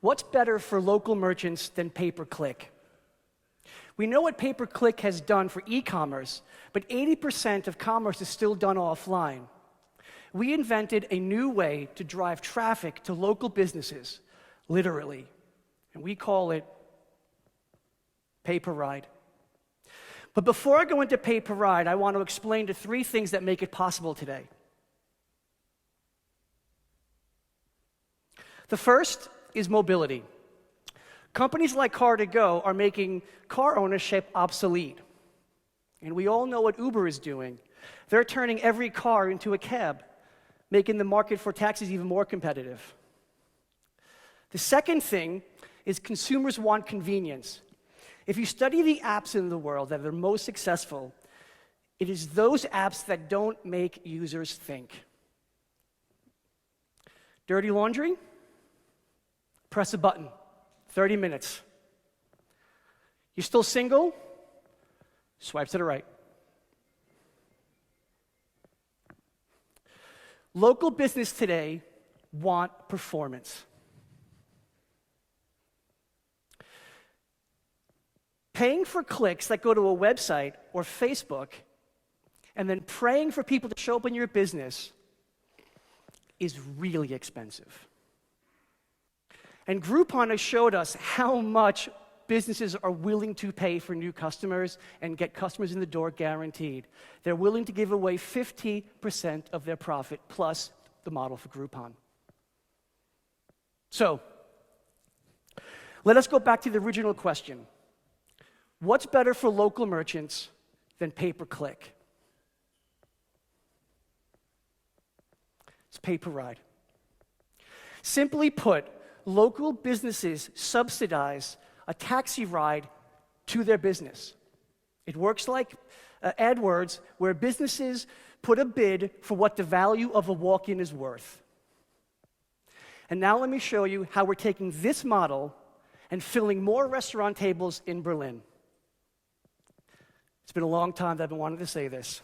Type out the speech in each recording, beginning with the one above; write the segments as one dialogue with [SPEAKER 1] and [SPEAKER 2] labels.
[SPEAKER 1] What's better for local merchants than pay-per-click? We know what pay-per-click has done for e-commerce, but 80% of commerce is still done offline. We invented a new way to drive traffic to local businesses, literally, and we call it pay-per-ride. But before I go into pay-per-ride, I want to explain the three things that make it possible today. The first is mobility. Companies like Car2Go are making car ownership obsolete. And we all know what Uber is doing. They're turning every car into a cab, making the market for taxis even more competitive. The second thing is consumers want convenience. If you study the apps in the world that are most successful, it is those apps that don't make users think. Dirty laundry? Press a button. 30 minutes. You still single? Swipe to the right. Local business today want performance. Paying for clicks that go to a website or Facebook and then praying for people to show up in your business is really expensive. And Groupon has showed us how much businesses are willing to pay for new customers and get customers in the door guaranteed. They're willing to give away 50% of their profit plus the model for Groupon. So, let us go back to the original question. What's better for local merchants than pay-per-click? It's pay-per-ride. Simply put, local businesses subsidize a taxi ride to their business. It works like AdWords, where businesses put a bid for what the value of a walk-in is worth. And now let me show you how we're taking this model and filling more restaurant tables in Berlin. It's been a long time that I've been wanting to say this.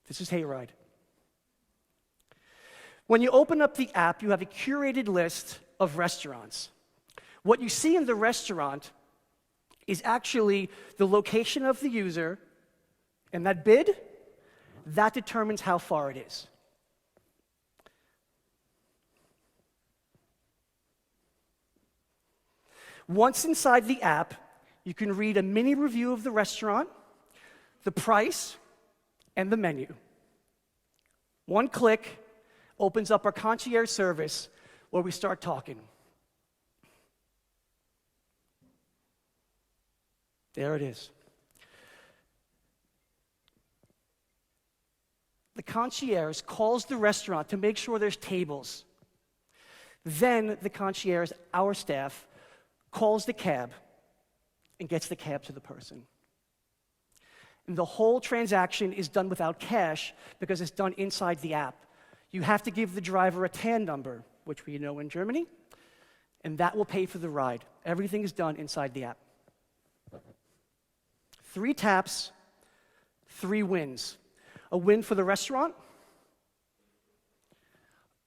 [SPEAKER 1] This is HeyRide. When you open up the app, you have a curated list of restaurants. What you see in the restaurant is actually the location of the user, and that bid, that determines how far it is. Once inside the app, you can read a mini review of the restaurant, the price, and the menu. One click opens up our concierge service where we start talking. There it is. The concierge calls the restaurant to make sure there's tables. Then the concierge, our staff, calls the cab and gets the cab to the person. And the whole transaction is done without cash because it's done inside the app. You have to give the driver a TAN number, which we know in Germany, and that will pay for the ride. Everything is done inside the app. 3 taps, 3 wins. A win for the restaurant,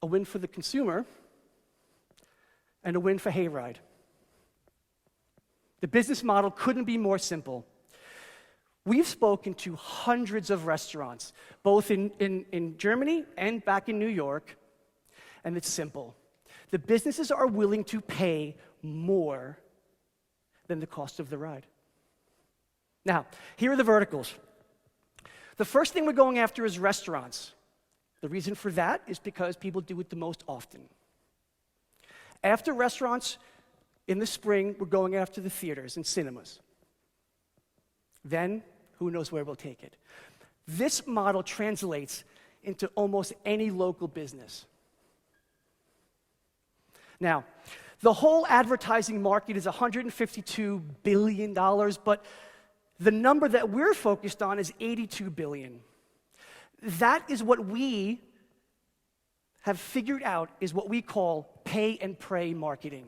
[SPEAKER 1] a win for the consumer, and a win for HeyRide. The business model couldn't be more simple. We've spoken to hundreds of restaurants, both in Germany and back in New York, and it's simple. The businesses are willing to pay more than the cost of the ride. Now, here are the verticals. The first thing we're going after is restaurants. The reason for that is because people do it the most often. After restaurants, in the spring, we're going after the theaters and cinemas. Then, who knows where we'll take it. This model translates into almost any local business. Now, the whole advertising market is $152 billion, but the number that we're focused on is $82 billion. That is what we have figured out is what we call pay and pray marketing.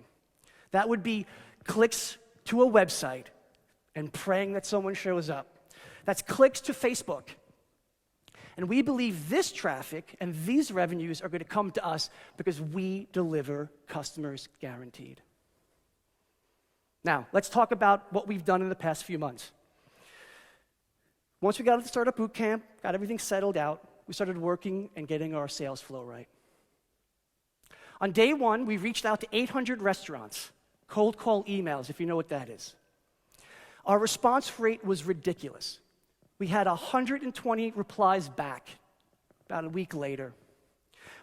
[SPEAKER 1] That would be clicks to a website and praying that someone shows up. That's clicks to Facebook And we believe this traffic and these revenues are going to come to us because we deliver customers guaranteed. Now, let's talk about what we've done in the past few months. Once we got to the startup boot camp, got everything settled out, we started working and getting our sales flow right. On day one, we reached out to 800 restaurants, cold call emails, if you know what that is. Our response rate was ridiculous. We had 120 replies back about a week later.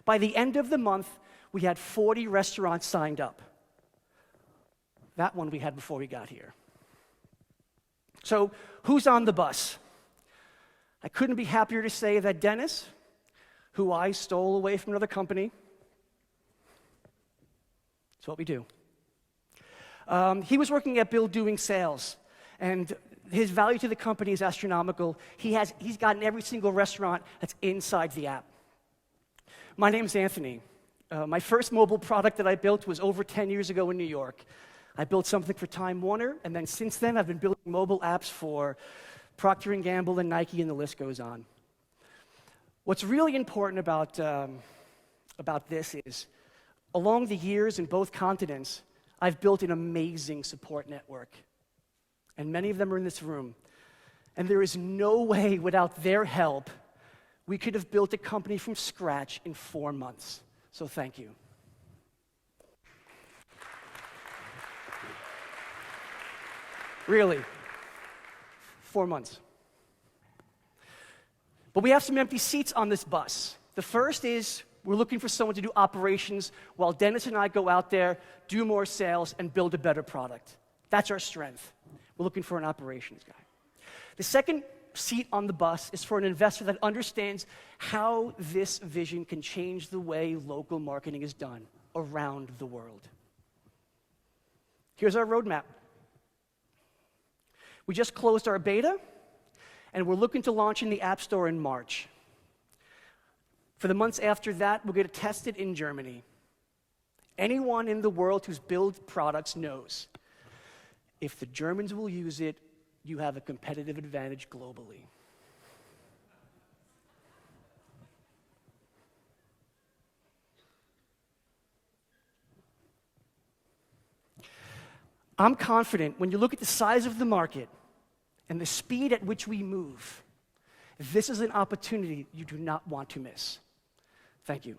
[SPEAKER 1] By the end of the month, we had 40 restaurants signed up. That one we had before we got here. So, who's on the bus? I couldn't be happier to say that Dennis, who I stole away from another company, that's what we do. He was working at Bill doing sales, and his value to the company is astronomical. He's gotten every single restaurant that's inside the app. My name's Anthony. My first mobile product that I built was over 10 years ago in New York. I built something for Time Warner, and then since then I've been building mobile apps for Procter & Gamble and Nike, and the list goes on. What's really important about this is, along the years in both continents, I've built an amazing support network. And many of them are in this room. And there is no way without their help we could have built a company from scratch in 4 months. So thank you. Really, 4 months. But we have some empty seats on this bus. The first is we're looking for someone to do operations while Dennis and I go out there, do more sales, and build a better product. That's our strength. We're looking for an operations guy. The second seat on the bus is for an investor that understands how this vision can change the way local marketing is done around the world. Here's our roadmap. We just closed our beta, and we're looking to launch in the App Store in March. For the months after that, we're going to test it in Germany. Anyone in the world who's built products knows if the Germans will use it, you have a competitive advantage globally. I'm confident when you look at the size of the market and the speed at which we move, this is an opportunity you do not want to miss. Thank you.